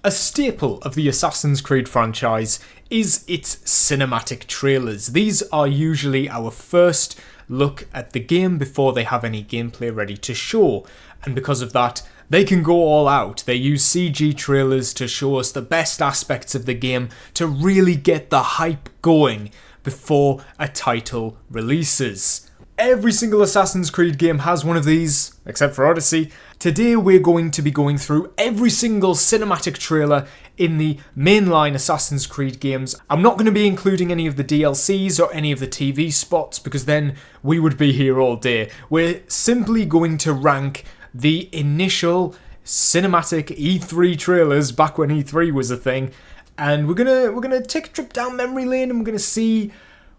A staple of the Assassin's Creed franchise is its cinematic trailers. These are usually our first look at the game before they have any gameplay ready to show, and because of that, they can go all out. They use CG trailers to show us the best aspects of the game to really get the hype going before a title releases. Every single Assassin's Creed game has one of these, except for Odyssey. Today we're going to be going through every single cinematic trailer in the mainline Assassin's Creed games. I'm not going to be including any of the DLCs or any of the TV spots because then we would be here all day. We're simply going to rank the initial cinematic E3 trailers back when E3 was a thing, and we're gonna take a trip down memory lane and we're gonna see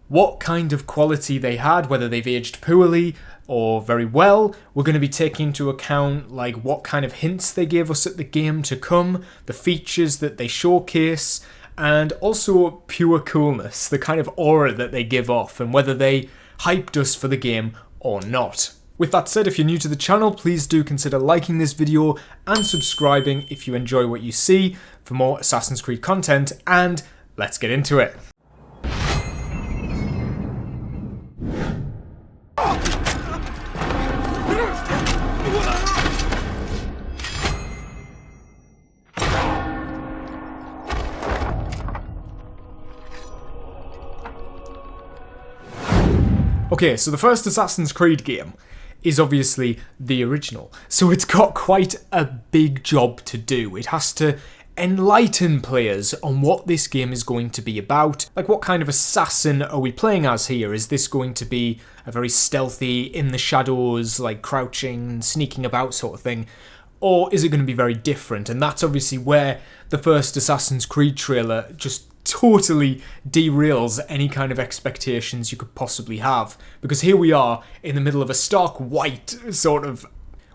what kind of quality they had, whether they've aged poorly or very well. We're going to be taking into account like what kind of hints they gave us at the game to come, the features that they showcase, and also pure coolness, the kind of aura that they give off, and whether they hyped us for the game or not. With that said, if you're new to the channel, please do consider liking this video and subscribing if you enjoy what you see for more Assassin's Creed content, and let's get into it. Okay, so the first Assassin's Creed game is obviously the original, so it's got quite a big job to do. It has to enlighten players on what this game is going to be about. Like, what kind of assassin are we playing as here? Is this going to be a very stealthy, in the shadows, like crouching, sneaking about sort of thing? Or is it going to be very different? And that's obviously where the first Assassin's Creed trailer just totally derails any kind of expectations you could possibly have. Because here we are in the middle of a stark white sort of...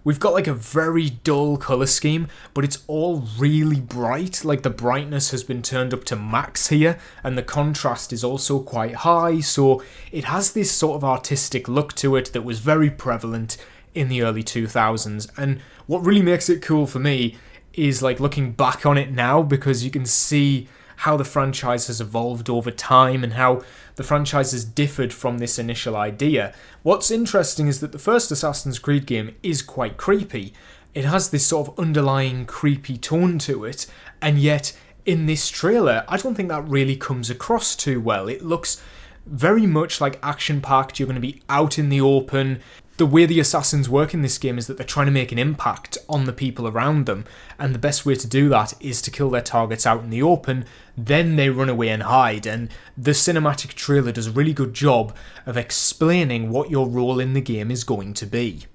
We've got like a very dull colour scheme, but it's all really bright. Like, the brightness has been turned up to max here, and the contrast is also quite high, so it has this sort of artistic look to it that was very prevalent in the early 2000s. And what really makes it cool for me is like looking back on it now, because you can see how the franchise has evolved over time and how the franchise has differed from this initial idea. What's interesting is that the first Assassin's Creed game is quite creepy. It has this sort of underlying creepy tone to it, and yet in this trailer, I don't think that really comes across too well. It looks very much like action-packed. You're going to be out in the open. The way the assassins work in this game is that they're trying to make an impact on the people around them, and the best way to do that is to kill their targets out in the open, then they run away and hide, and the cinematic trailer does a really good job of explaining what your role in the game is going to be.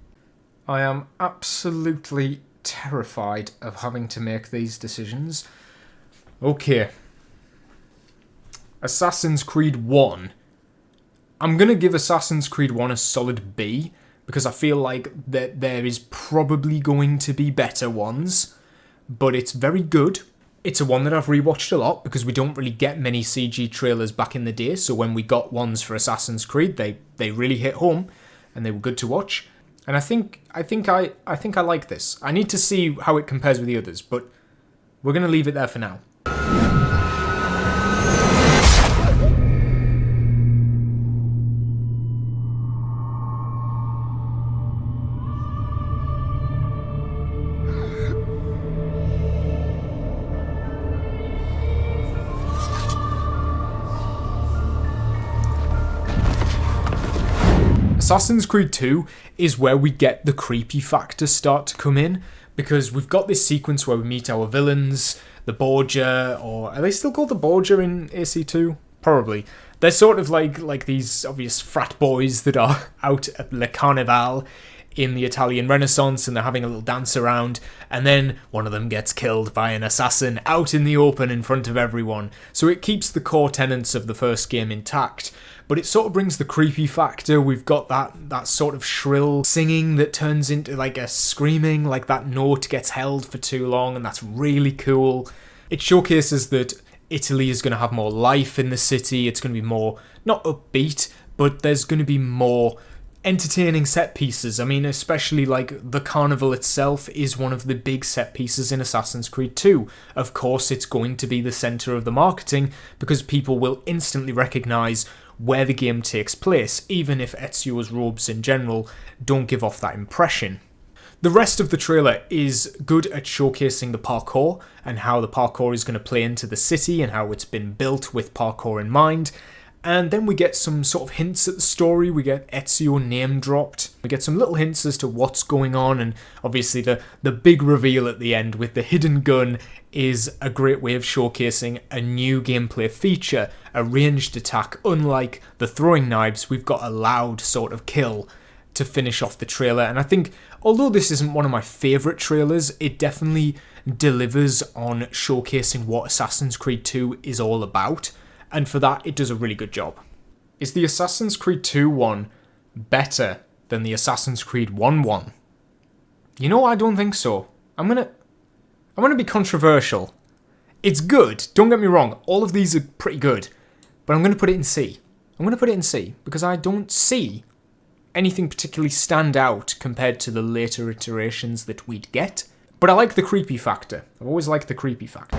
I am absolutely terrified of having to make these decisions. Okay. Assassin's Creed 1. I'm going to give Assassin's Creed 1 a solid B, because I feel like that there is probably going to be better ones, but it's very good. It's a one that I've rewatched a lot because we don't really get many CG trailers back in the day, so when we got ones for Assassin's Creed, they really hit home and they were good to watch. And I think I like this. I need to see how it compares with the others, but we're going to leave it there for now. Assassin's Creed 2 is where we get the creepy factor start to come in, because we've got this sequence where we meet our villains, the Borgia, or are they still called the Borgia in AC2? Probably. They're sort of like these obvious frat boys that are out at Le Carnival in the Italian Renaissance, and they're having a little dance around, and then one of them gets killed by an assassin out in the open in front of everyone. So it keeps the core tenets of the first game intact, but it sort of brings the creepy factor. We've got that sort of shrill singing that turns into like a screaming, like that note gets held for too long, and that's really cool. It showcases that Italy is going to have more life in the city. It's going to be more, not upbeat, but there's going to be more entertaining set pieces. I mean, especially like the carnival itself is one of the big set pieces in Assassin's Creed 2. Of course, it's going to be the centre of the marketing because people will instantly recognise where the game takes place, even if Ezio's robes in general don't give off that impression. The rest of the trailer is good at showcasing the parkour and how the parkour is going to play into the city and how it's been built with parkour in mind. And then we get some sort of hints at the story. We get Ezio name dropped. We get some little hints as to what's going on, and obviously the big reveal at the end with the hidden gun is a great way of showcasing a new gameplay feature, a ranged attack. Unlike the throwing knives, we've got a loud sort of kill to finish off the trailer. And I think, although this isn't one of my favourite trailers, it definitely delivers on showcasing what Assassin's Creed 2 is all about. And for that, it does a really good job. Is the Assassin's Creed 2 one better than the Assassin's Creed 1 one? You know, I don't think so. I'm gonna be controversial. It's good, don't get me wrong, all of these are pretty good, but I'm gonna put it in C. I'm gonna put it in C, because I don't see anything particularly stand out compared to the later iterations that we'd get. But I like the creepy factor. I've always liked the creepy factor.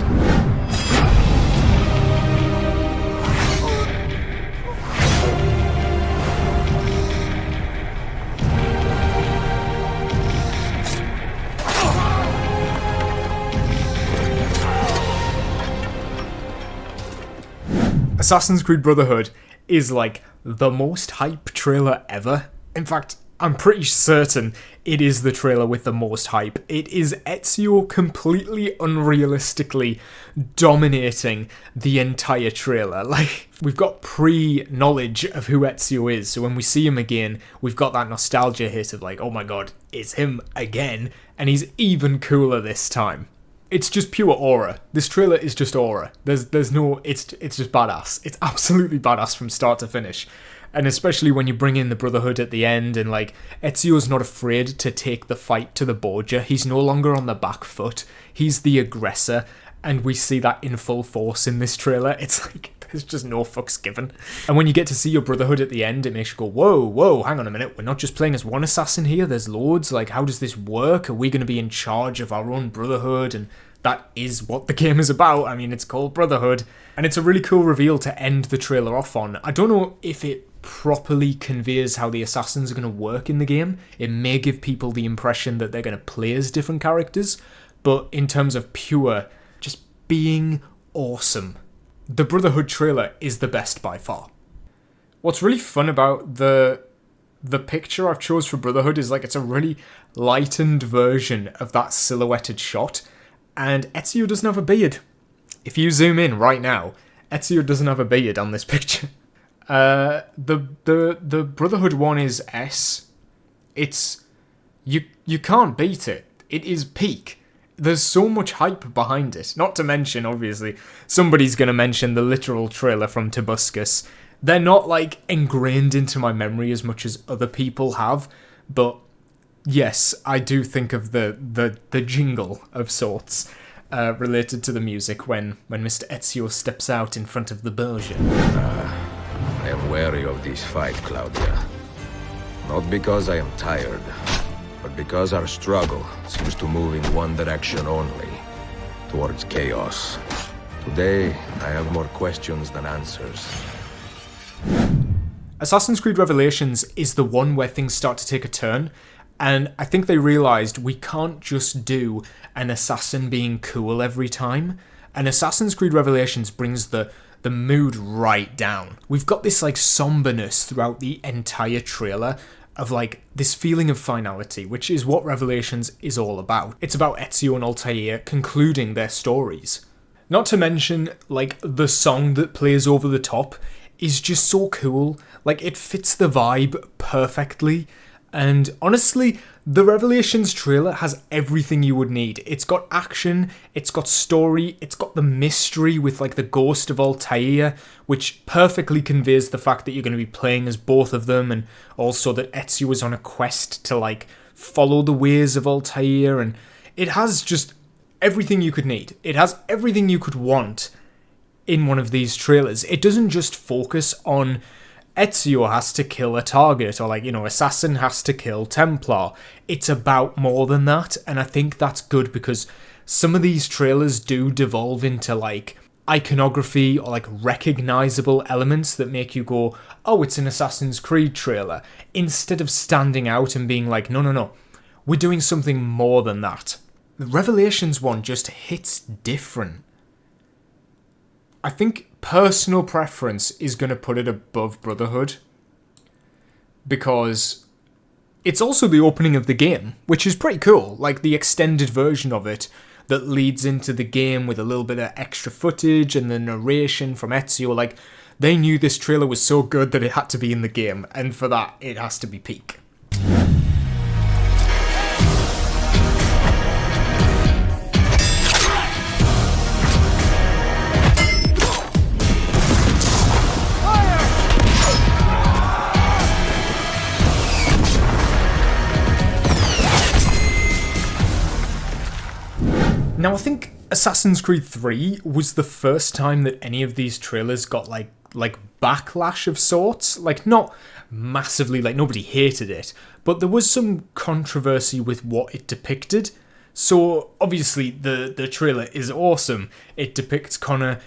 Assassin's Creed Brotherhood is like the most hype trailer ever. In fact, I'm pretty certain it is the trailer with the most hype. It is Ezio completely unrealistically dominating the entire trailer. Like, we've got pre-knowledge of who Ezio is, so when we see him again, we've got that nostalgia hit of like, oh my god, it's him again, and he's even cooler this time. It's just pure aura. This trailer is just aura. There's no, it's just badass. It's absolutely badass from start to finish. And especially when you bring in the Brotherhood at the end, and like, Ezio's not afraid to take the fight to the Borgia. He's no longer on the back foot. He's the aggressor, and we see that in full force in this trailer. It's like, there's just no fucks given. And when you get to see your Brotherhood at the end, it makes you go, whoa, hang on a minute. We're not just playing as one assassin here, there's loads. Like, how does this work? Are we going to be in charge of our own Brotherhood? And that is what the game is about. I mean, it's called Brotherhood. And it's a really cool reveal to end the trailer off on. I don't know if it properly conveys how the assassins are going to work in the game. It may give people the impression that they're going to play as different characters. But in terms of pure, just being awesome, the Brotherhood trailer is the best by far. What's really fun about the picture I've chose for Brotherhood is like, it's a really lightened version of that silhouetted shot. And Ezio doesn't have a beard. If you zoom in right now, Ezio doesn't have a beard on this picture. The Brotherhood one is S. It's you can't beat it. It is peak. There's so much hype behind it. Not to mention, obviously, somebody's gonna mention the literal trailer from Tobuscus. They're not like ingrained into my memory as much as other people have, but yes, I do think of the jingle of sorts related to the music when Mr. Ezio steps out in front of the Borgia. I am wary of this fight, Claudia. Not because I am tired, but because our struggle seems to move in one direction only, towards chaos. Today, I have more questions than answers. Assassin's Creed Revelations is the one where things start to take a turn. And I think they realised we can't just do an assassin being cool every time. And Assassin's Creed Revelations brings the mood right down. We've got this like somberness throughout the entire trailer of like this feeling of finality, which is what Revelations is all about. It's about Ezio and Altair concluding their stories. Not to mention, like, the song that plays over the top is just so cool. Like, it fits the vibe perfectly. And honestly, the Revelations trailer has everything you would need. It's got action, it's got story, it's got the mystery with like the ghost of Altair, which perfectly conveys the fact that you're going to be playing as both of them, and also that Ezio is on a quest to like follow the ways of Altair, and it has just everything you could need. It has everything you could want in one of these trailers. It doesn't just focus on Ezio has to kill a target, or like, Assassin has to kill Templar. It's about more than that, and I think that's good because some of these trailers do devolve into like iconography or like recognizable elements that make you go, oh, it's an Assassin's Creed trailer, instead of standing out and being like, no, we're doing something more than that. The Revelations one just hits different. I think personal preference is going to put it above Brotherhood, because it's also the opening of the game, which is pretty cool. Like the extended version of it that leads into the game with a little bit of extra footage and the narration from Ezio. Like, they knew this trailer was so good that it had to be in the game, and for that, it has to be peak. Now, I think Assassin's Creed 3 was the first time that any of these trailers got like backlash of sorts. Like, not massively, like nobody hated it, but there was some controversy with what it depicted. So obviously the trailer is awesome. It depicts Connor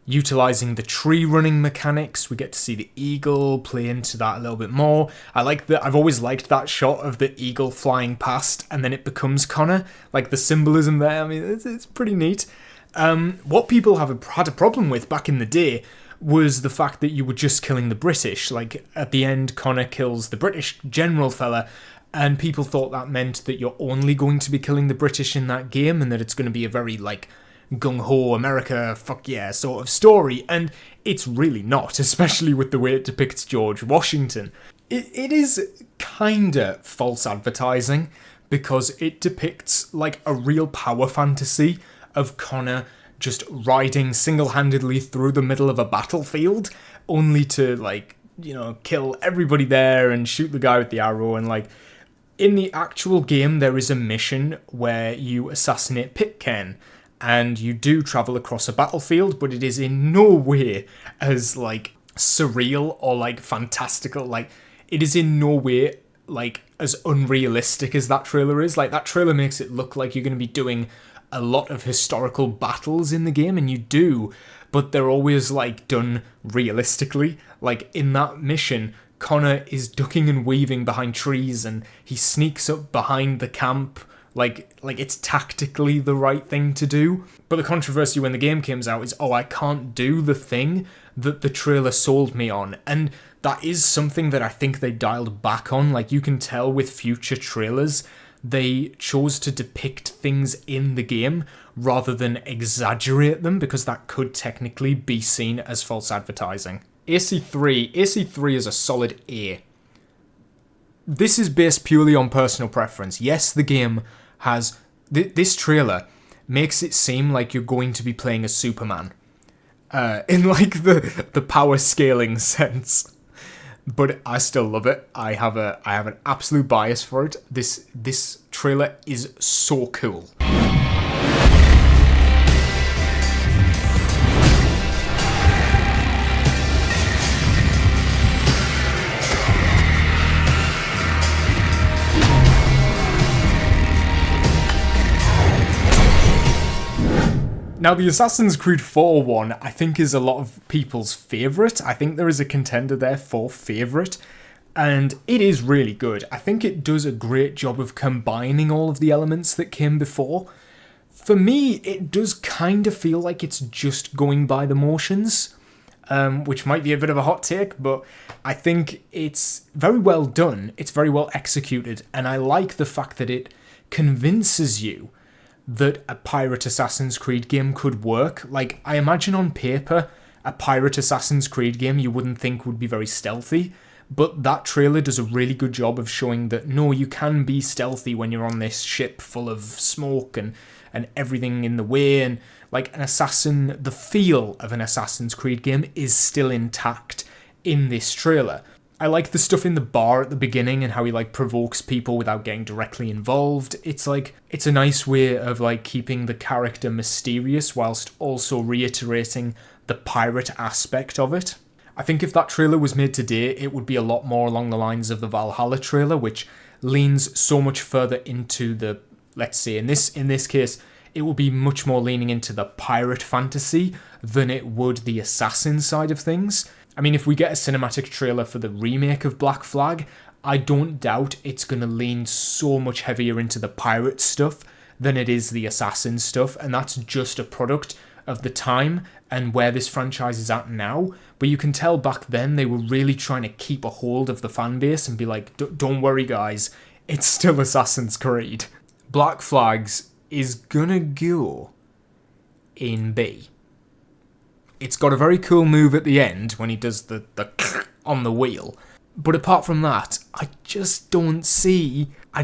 utilising the tree running mechanics. We get to see the eagle play into that a little bit more. I've always liked that shot of the eagle flying past and then it becomes Connor. Like the symbolism there, I mean, it's pretty neat. What people have had a problem with back in the day was the fact that you were just killing the British. Like at the end, Connor kills the British general fella, and people thought that meant that you're only going to be killing the British in that game and that it's going to be a very like gung-ho America fuck yeah sort of story, and it's really not, especially with the way it depicts George Washington. It is kinda false advertising because it depicts like a real power fantasy of Connor just riding single-handedly through the middle of a battlefield only to like, kill everybody there and shoot the guy with the arrow. And like in the actual game there is a mission where you assassinate Pitcairn, and you do travel across a battlefield, but it is in no way as, like, surreal or, like, fantastical. Like, it is in no way, like, as unrealistic as that trailer is. Like, that trailer makes it look like you're going to be doing a lot of historical battles in the game, and you do, but they're always, like, done realistically. Like, in that mission, Connor is ducking and weaving behind trees, and he sneaks up behind the camp. Like it's tactically the right thing to do. But the controversy when the game comes out is, I can't do the thing that the trailer sold me on. And that is something that I think they dialed back on. Like, you can tell with future trailers, they chose to depict things in the game rather than exaggerate them, because that could technically be seen as false advertising. AC3 is a solid A. This is based purely on personal preference. Yes, the game has... this trailer makes it seem like you're going to be playing as Superman. In, like, the power scaling sense. But I still love it. I have an absolute bias for it. This trailer is so cool. Now, the Assassin's Creed 4 one, I think, is a lot of people's favourite. I think there is a contender there for favourite, and it is really good. I think it does a great job of combining all of the elements that came before. For me, it does kind of feel like it's just going by the motions, which might be a bit of a hot take, but I think it's very well done, it's very well executed, and I like the fact that it convinces you that a pirate Assassin's Creed game could work. Like, I imagine on paper, a pirate Assassin's Creed game you wouldn't think would be very stealthy, but that trailer does a really good job of showing that, no, you can be stealthy when you're on this ship full of smoke and everything in the way, and like an assassin, the feel of an Assassin's Creed game is still intact in this trailer. I like the stuff in the bar at the beginning and how he like provokes people without getting directly involved. It's like, it's a nice way of like keeping the character mysterious whilst also reiterating the pirate aspect of it. I think if that trailer was made today, it would be a lot more along the lines of the Valhalla trailer, which leans so much further into the, let's say, in this case, it will be much more leaning into the pirate fantasy than it would the assassin side of things. I mean, if we get a cinematic trailer for the remake of Black Flag, I don't doubt it's going to lean so much heavier into the pirate stuff than it is the assassin stuff, and that's just a product of the time and where this franchise is at now. But you can tell back then they were really trying to keep a hold of the fan base and be like, don't worry guys, it's still Assassin's Creed. Black Flags is gonna go in B. It's got a very cool move at the end when he does the on the wheel. But apart from that, I just don't see it. I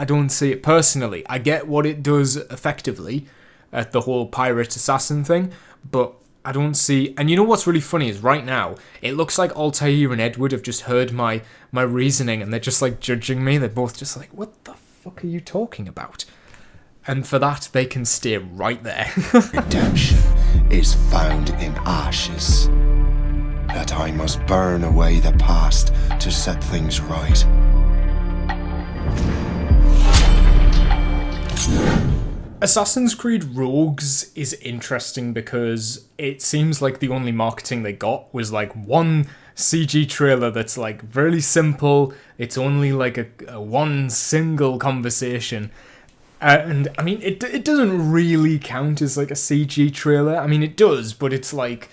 don't see it personally. I get what it does effectively at the whole pirate assassin thing, but I don't see... And you know what's really funny is right now, it looks like Altair and Edward have just heard my reasoning and they're just like judging me. They're both just like, what the fuck are you talking about? And for that, they can stay right there. Redemption is found in ashes. That I must burn away the past to set things right. Assassin's Creed Rogues is interesting because it seems like the only marketing they got was like one CG trailer that's like really simple. It's only like a one single conversation. And I mean, it doesn't really count as like a CG trailer. I mean, it does, but it's like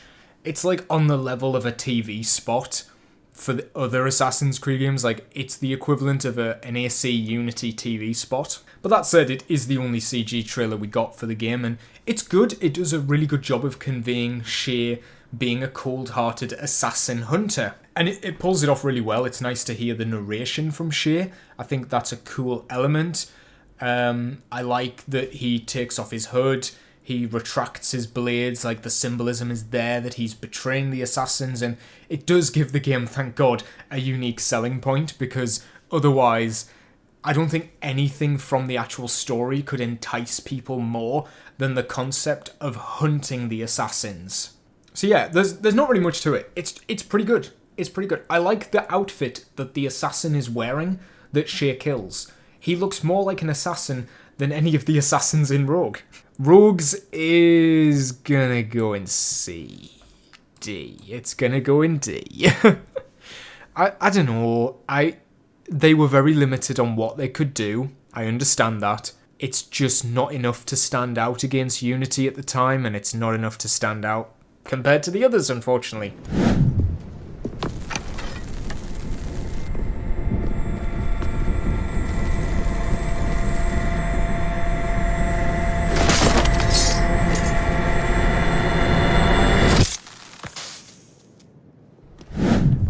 on the level of a TV spot for the other Assassin's Creed games. Like, it's the equivalent of an AC Unity TV spot. But that said, it is the only CG trailer we got for the game, and it's good. It does a really good job of conveying Shay being a cold-hearted assassin hunter. And it pulls it off really well. It's nice to hear the narration from Shay. I think that's a cool element. I like that he takes off his hood, he retracts his blades, like the symbolism is there that he's betraying the assassins, and it does give the game, thank God, a unique selling point, because otherwise I don't think anything from the actual story could entice people more than the concept of hunting the assassins. So yeah, there's not really much to it. It's pretty good. It's pretty good. I like the outfit that the assassin is wearing that Shay kills. He looks more like an assassin than any of the assassins in Rogue. Rogues is gonna go in C. D. It's gonna go in D. I don't know. They were very limited on what they could do. I understand that. It's just not enough to stand out against Unity at the time, and it's not enough to stand out compared to the others, unfortunately.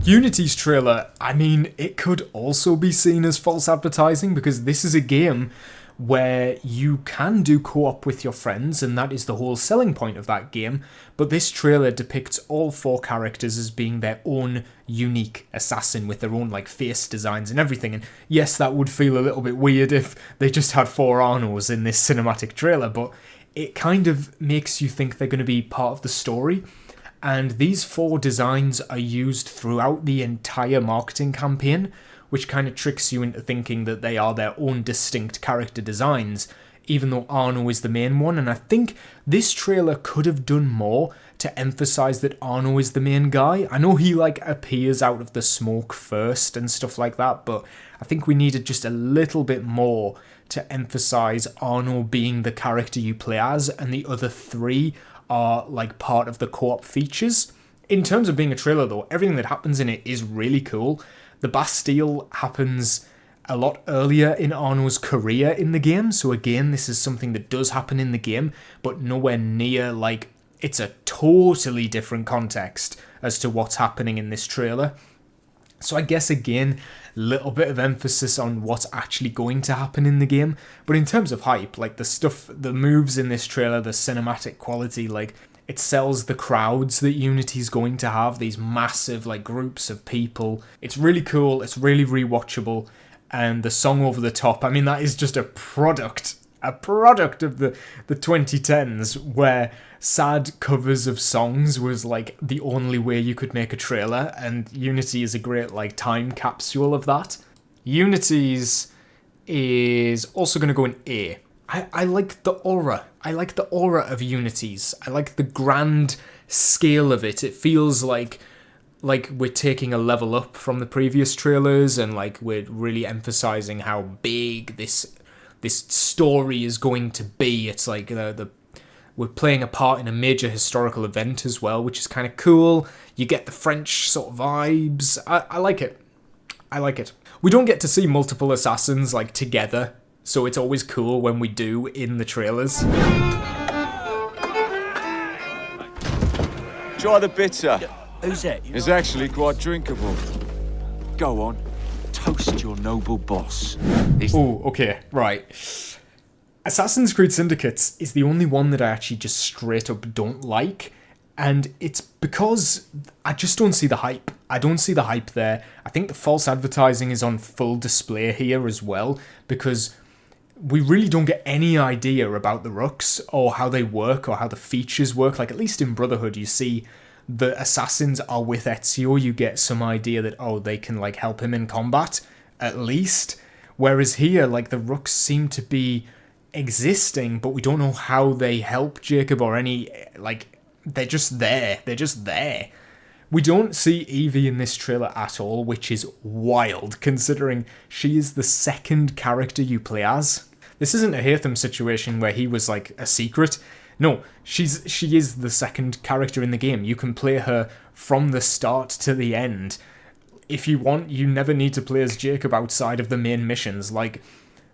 Unity's trailer, I mean, it could also be seen as false advertising because this is a game where you can do co-op with your friends, and that is the whole selling point of that game, but this trailer depicts all 4 characters as being their own unique assassin with their own like face designs and everything, and yes, that would feel a little bit weird if they just had 4 Arnos in this cinematic trailer, but it kind of makes you think they're going to be part of the story. And these 4 designs are used throughout the entire marketing campaign, which kind of tricks you into thinking that they are their own distinct character designs, even though Arno is the main one. And I think this trailer could have done more to emphasize that Arno is the main guy. I know he like appears out of the smoke first and stuff like that, but I think we needed just a little bit more to emphasize Arno being the character you play as, and the other 3 are like part of the co-op features. In terms of being a trailer though, everything that happens in it is really cool. The Bastille happens a lot earlier in Arno's career in the game, so again, this is something that does happen in the game, but nowhere near, like, it's a totally different context as to what's happening in this trailer. So I guess again, little bit of emphasis on what's actually going to happen in the game. But in terms of hype, like the stuff, the moves in this trailer, the cinematic quality, like it sells the crowds that Unity's going to have, these massive like groups of people. It's really cool, it's really rewatchable, and the song Over the Top, I mean, that is just a product of the 2010s, where sad covers of songs was like the only way you could make a trailer, and Unity is a great like time capsule of that. Unity's is also going to go in A. I like the aura. I like the aura of Unity's. I like the grand scale of it. It feels like we're taking a level up from the previous trailers, and like we're really emphasizing how big this story is going to be. It's like we're playing a part in a major historical event as well, which is kind of cool. You get the French sort of vibes. I like it. I like it. We don't get to see multiple assassins like together, so it's always cool when we do in the trailers. Try the bitter. Who's that? It's actually quite drinkable. Go on. Toast your noble boss. Oh, okay, right. Assassin's Creed Syndicate is the only one that I actually just straight up don't like, and it's because I just don't see the hype. I don't see the hype there. I think the false advertising is on full display here as well, because we really don't get any idea about the Rooks or how they work or how the features work. Like, at least in Brotherhood, you see the assassins are with Ezio. You get some idea that, oh, they can, like, help him in combat, at least. Whereas here, like, the Rooks seem to be existing, but we don't know how they help Jacob or any, like, they're just there. They're just there. We don't see Evie in this trailer at all, which is wild, considering she is the second character you play as. This isn't a Hatham situation where he was, like, a secret. No, she is the second character in the game. You can play her from the start to the end. If you want, you never need to play as Jacob outside of the main missions. Like,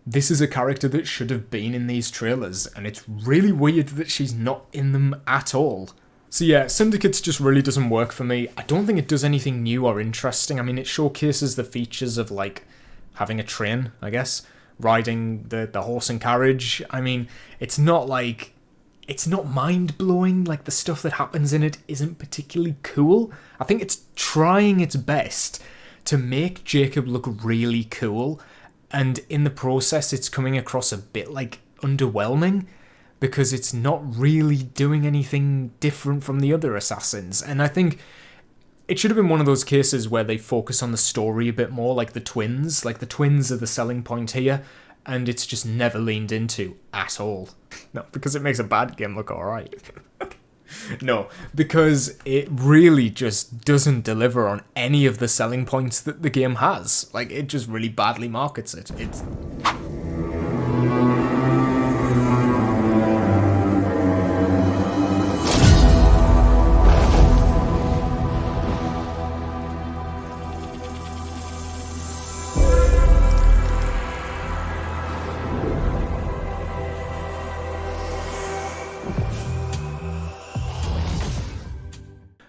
this is a character that should have been in these trailers, and it's really weird that she's not in them at all. So yeah, Syndicate just really doesn't work for me. I don't think it does anything new or interesting. I mean, it showcases the features of, like, having a train, I guess, riding the horse and carriage. I mean, it's not like... It's not mind-blowing, like the stuff that happens in it isn't particularly cool. I think it's trying its best to make Jacob look really cool, and in the process it's coming across a bit, like, underwhelming, because it's not really doing anything different from the other assassins. And I think it should have been one of those cases where they focus on the story a bit more, like the twins. Like, the twins are the selling point here, and it's just never leaned into at all. No, because it makes a bad game look alright. No, because it really just doesn't deliver on any of the selling points that the game has. Like, it just really badly markets it. It's...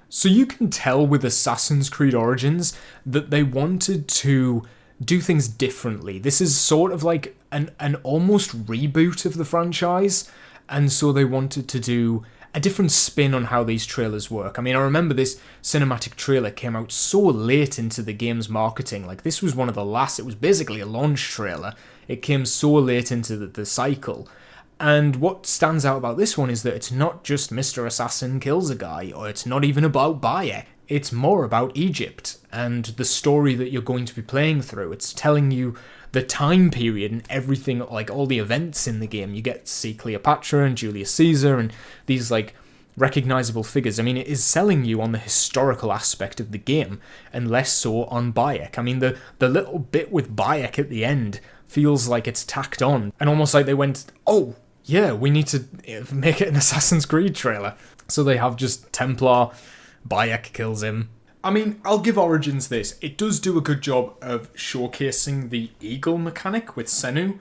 So you can tell with Assassin's Creed Origins that they wanted to do things differently. This is sort of like an almost reboot of the franchise, and so they wanted to do a different spin on how these trailers work. I mean, I remember this cinematic trailer came out so late into the game's marketing. Like, this was one of the last, it was basically a launch trailer. It came so late into the cycle. And what stands out about this one is that it's not just Mr. Assassin kills a guy, or it's not even about Bayek. It's more about Egypt and the story that you're going to be playing through. It's telling you the time period and everything, like all the events in the game. You get to see Cleopatra and Julius Caesar and these, like, recognizable figures. I mean, it is selling you on the historical aspect of the game and less so on Bayek. I mean, the little bit with Bayek at the end feels like it's tacked on, and almost like they went, oh, yeah, we need to make it an Assassin's Creed trailer. So they have just Templar, Bayek kills him. I mean, I'll give Origins this. It does do a good job of showcasing the eagle mechanic with Senu,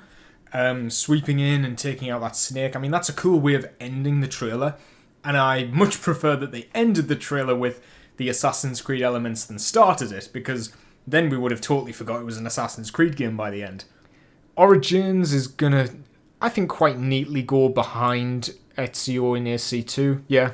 sweeping in and taking out that snake. I mean, that's a cool way of ending the trailer, and I much prefer that they ended the trailer with the Assassin's Creed elements than started it, because then we would have totally forgot it was an Assassin's Creed game by the end. Origins is gonna, I think, quite neatly go behind Ezio in AC2. Yeah.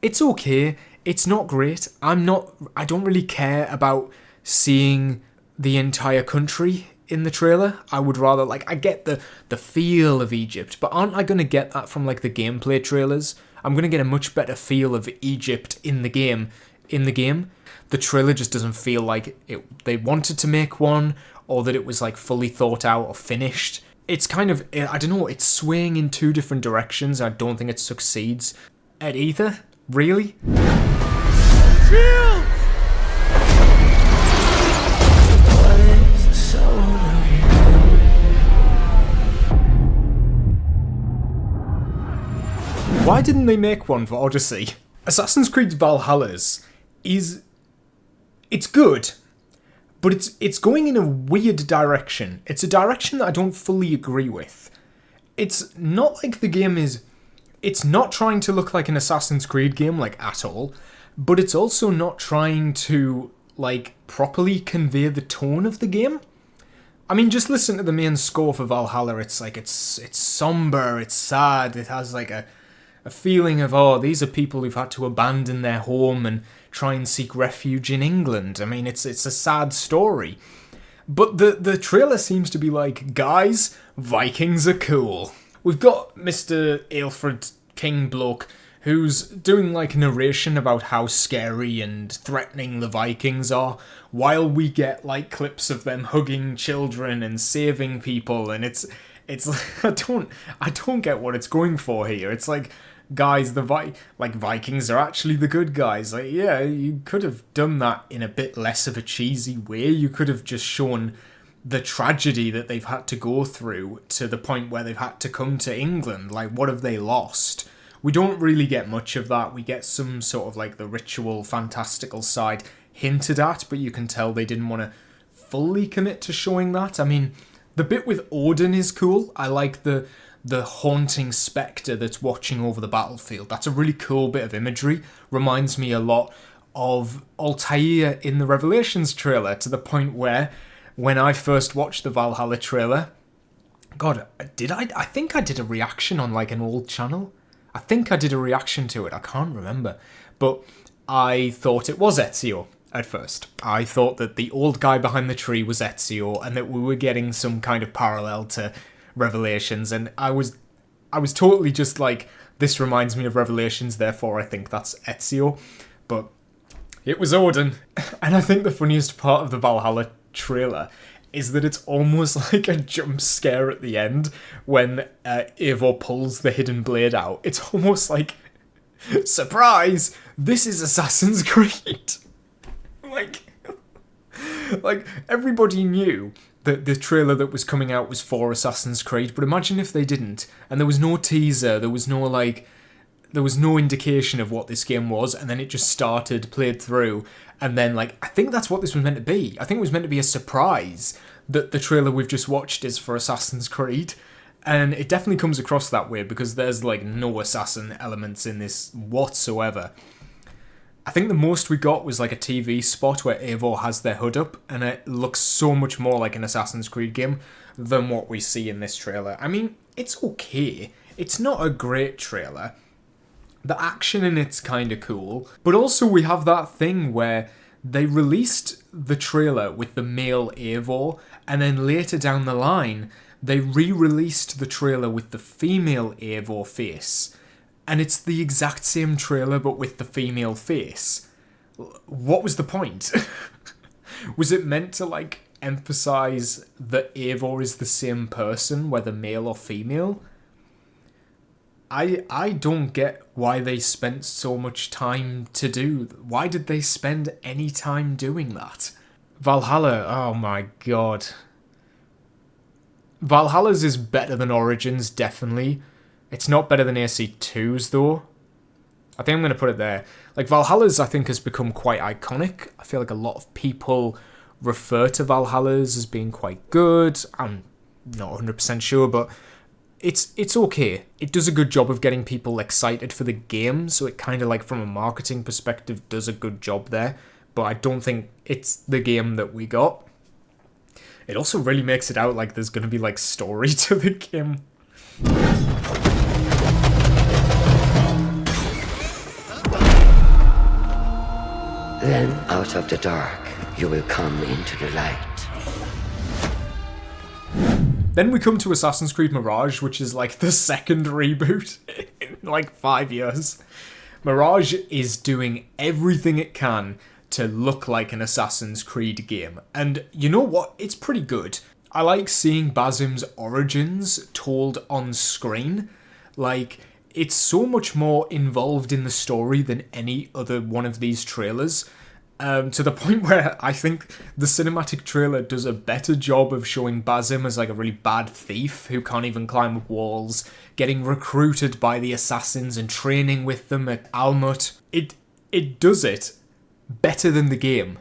It's okay. It's not great. I don't really care about seeing the entire country in the trailer. I would rather, like, I get the feel of Egypt, but aren't I going to get that from, like, the gameplay trailers? I'm going to get a much better feel of Egypt in the game. The trailer just doesn't feel like they wanted to make one, or that it was like fully thought out or finished. It's kind of, I don't know, it's swaying in two different directions. I don't think it succeeds at either, really. Why didn't they make one for Odyssey? Assassin's Creed Valhalla's it's good, but it's going in a weird direction. It's a direction that I don't fully agree with. It's not like the game is... It's not trying to look like an Assassin's Creed game, like, at all, but it's also not trying to, like, properly convey the tone of the game. I mean, just listen to the main score for Valhalla. It's like, it's somber, it's sad, it has, like, a feeling of, oh, these are people who've had to abandon their home and try and seek refuge in England. I mean, it's a sad story. But the trailer seems to be like, guys, Vikings are cool. We've got Mr. Aelfred King bloke who's doing like narration about how scary and threatening the Vikings are, while we get like clips of them hugging children and saving people, and it's I don't get what it's going for here. It's like, guys, Vikings are actually the good guys. Like, yeah, you could have done that in a bit less of a cheesy way. You could have just shown the tragedy that they've had to go through to the point where they've had to come to England. Like, what have they lost? We don't really get much of that. We get some sort of like the ritual, fantastical side hinted at, but you can tell they didn't want to fully commit to showing that. I mean, the bit with Odin is cool. I like the haunting spectre that's watching over the battlefield. That's a really cool bit of imagery. Reminds me a lot of Altair in the Revelations trailer, to the point where when I first watched the Valhalla trailer, God, I think I did a reaction on like an old channel. I think I did a reaction to it. I can't remember. But I thought it was Ezio at first. I thought that the old guy behind the tree was Ezio, and that we were getting some kind of parallel to Revelations, and I was totally just like, this reminds me of Revelations, therefore I think that's Ezio, but it was Odin. And I think the funniest part of the Valhalla trailer is that it's almost like a jump scare at the end when Eivor pulls the hidden blade out. It's almost like, surprise, this is Assassin's Creed. like everybody knew that the trailer that was coming out was for Assassin's Creed, but imagine if they didn't, and there was no teaser, there was no indication of what this game was, and then it just started, played through, and then like, I think that's what this was meant to be. I think it was meant to be a surprise that the trailer we've just watched is for Assassin's Creed, and it definitely comes across that way because there's like no assassin elements in this whatsoever. I think the most we got was like a TV spot where Eivor has their hood up, and it looks so much more like an Assassin's Creed game than what we see in this trailer. I mean, it's okay. It's not a great trailer. The action in it's kind of cool, but also we have that thing where they released the trailer with the male Eivor, and then later down the line, they re-released the trailer with the female Eivor face. And it's the exact same trailer, but with the female face. What was the point? Was it meant to, like, emphasize that Eivor is the same person, whether male or female? I don't get why they spent so much time to do... Why did they spend any time doing that? Valhalla, oh my god. Valhalla's is better than Origins, definitely. It's not better than AC2's, though. I think I'm going to put it there. Like, Valhalla's, I think, has become quite iconic. I feel like a lot of people refer to Valhalla's as being quite good. I'm not 100% sure, but it's okay. It does a good job of getting people excited for the game, so it kind of, like, from a marketing perspective, does a good job there. But I don't think it's the game that we got. It also really makes it out like there's going to be, like, story to the game. Then out of the dark, you will come into the light. Then we come to Assassin's Creed Mirage, which is like the second reboot in like 5 years. Mirage is doing everything it can to look like an Assassin's Creed game. And you know what? It's pretty good. I like seeing Basim's origins told on screen. Like, it's so much more involved in the story than any other one of these trailers. To the point where I think the cinematic trailer does a better job of showing Basim as like a really bad thief who can't even climb up walls, getting recruited by the assassins and training with them at Almut. It does it better than the game.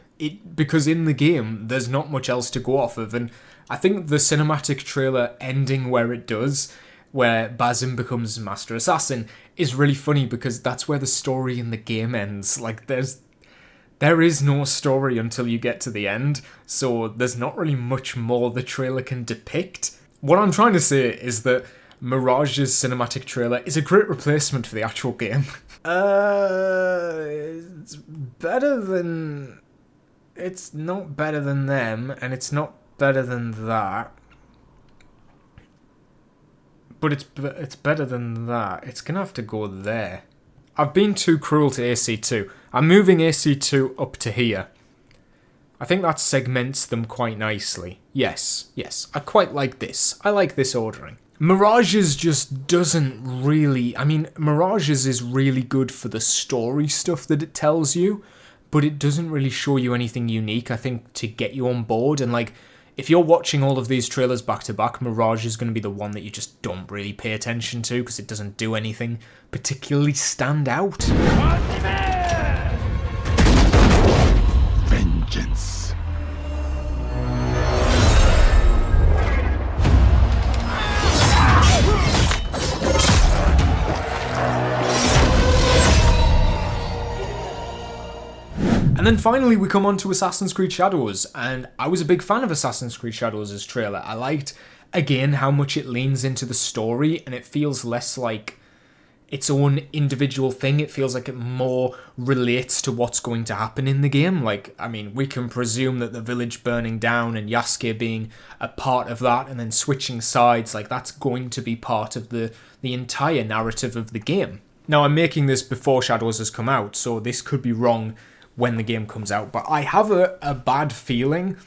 Because in the game, there's not much else to go off of, and I think the cinematic trailer ending where it does, where Basim becomes Master Assassin, is really funny because that's where the story in the game ends. Like, there is no story until you get to the end, so there's not really much more the trailer can depict. What I'm trying to say is that Mirage's cinematic trailer is a great replacement for the actual game. It's better than... It's not better than them, and it's not better than that. But it's better than that. It's gonna have to go there. I've been too cruel to AC2. I'm moving AC2 up to here. I think that segments them quite nicely. Yes. I quite like this. I like this ordering. Mirage's just doesn't really... I mean, Mirage's is really good for the story stuff that it tells you, but it doesn't really show you anything unique, I think, to get you on board. And, like, if you're watching all of these trailers back to back, Mirage is going to be the one that you just don't really pay attention to because it doesn't do anything particularly stand out. Vengeance. And then finally we come on to Assassin's Creed Shadows, and I was a big fan of Assassin's Creed Shadows' trailer. I liked, again, how much it leans into the story, and it feels less like its own individual thing. It feels like it more relates to what's going to happen in the game. Like, I mean, we can presume that the village burning down and Yasuke being a part of that and then switching sides, like, that's going to be part of the entire narrative of the game. Now, I'm making this before Shadows has come out, so this could be wrong when the game comes out, but I have a bad feeling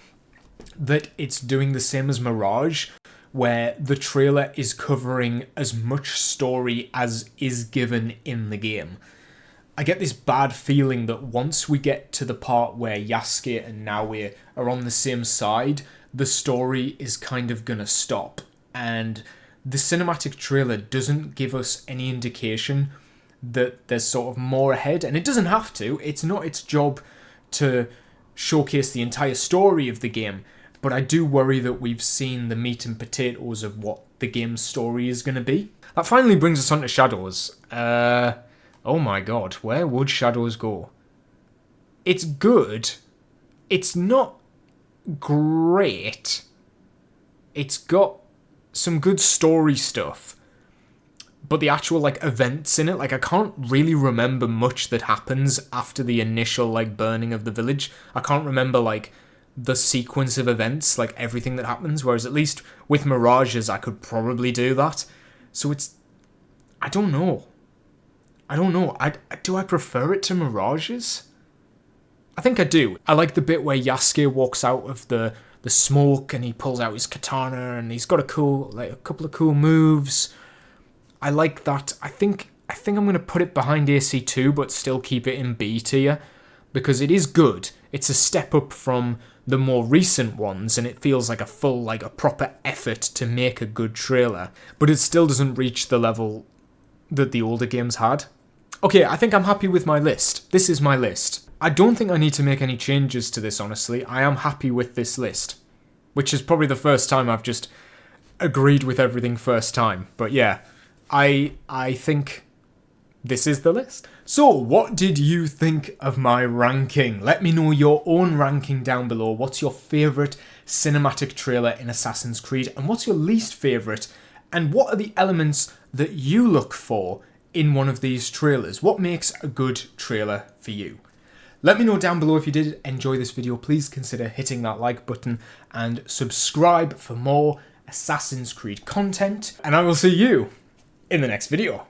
that it's doing the same as Mirage, where the trailer is covering as much story as is given in the game. I get this bad feeling that once we get to the part where Yasuke and Naoe are on the same side, the story is kind of gonna stop, and the cinematic trailer doesn't give us any indication that there's sort of more ahead, and it doesn't have to. It's not its job to showcase the entire story of the game, but I do worry that we've seen the meat and potatoes of what the game's story is going to be. That finally brings us on to Shadows. Oh my god, where would Shadows go? It's good. It's not great. It's got some good story stuff. But the actual, like, events in it, like, I can't really remember much that happens after the initial, like, burning of the village. I can't remember, like, the sequence of events, like, everything that happens, whereas at least with Mirages, I could probably do that. So it's... I don't know. Do I prefer it to Mirages? I think I do. I like the bit where Yasuke walks out of the smoke and he pulls out his katana and he's got a couple of cool moves. I like that. I think I'm going to put it behind AC2, but still keep it in B tier, because it is good. It's a step up from the more recent ones, and it feels like a proper effort to make a good trailer, but it still doesn't reach the level that the older games had. Okay, I think I'm happy with my list. This is my list. I don't think I need to make any changes to this, honestly. I am happy with this list, which is probably the first time I've just agreed with everything first time, but yeah. I think this is the list. So, what did you think of my ranking? Let me know your own ranking down below. What's your favourite cinematic trailer in Assassin's Creed? And what's your least favourite? And what are the elements that you look for in one of these trailers? What makes a good trailer for you? Let me know down below. If you did enjoy this video, please consider hitting that like button and subscribe for more Assassin's Creed content. And I will see you in the next video.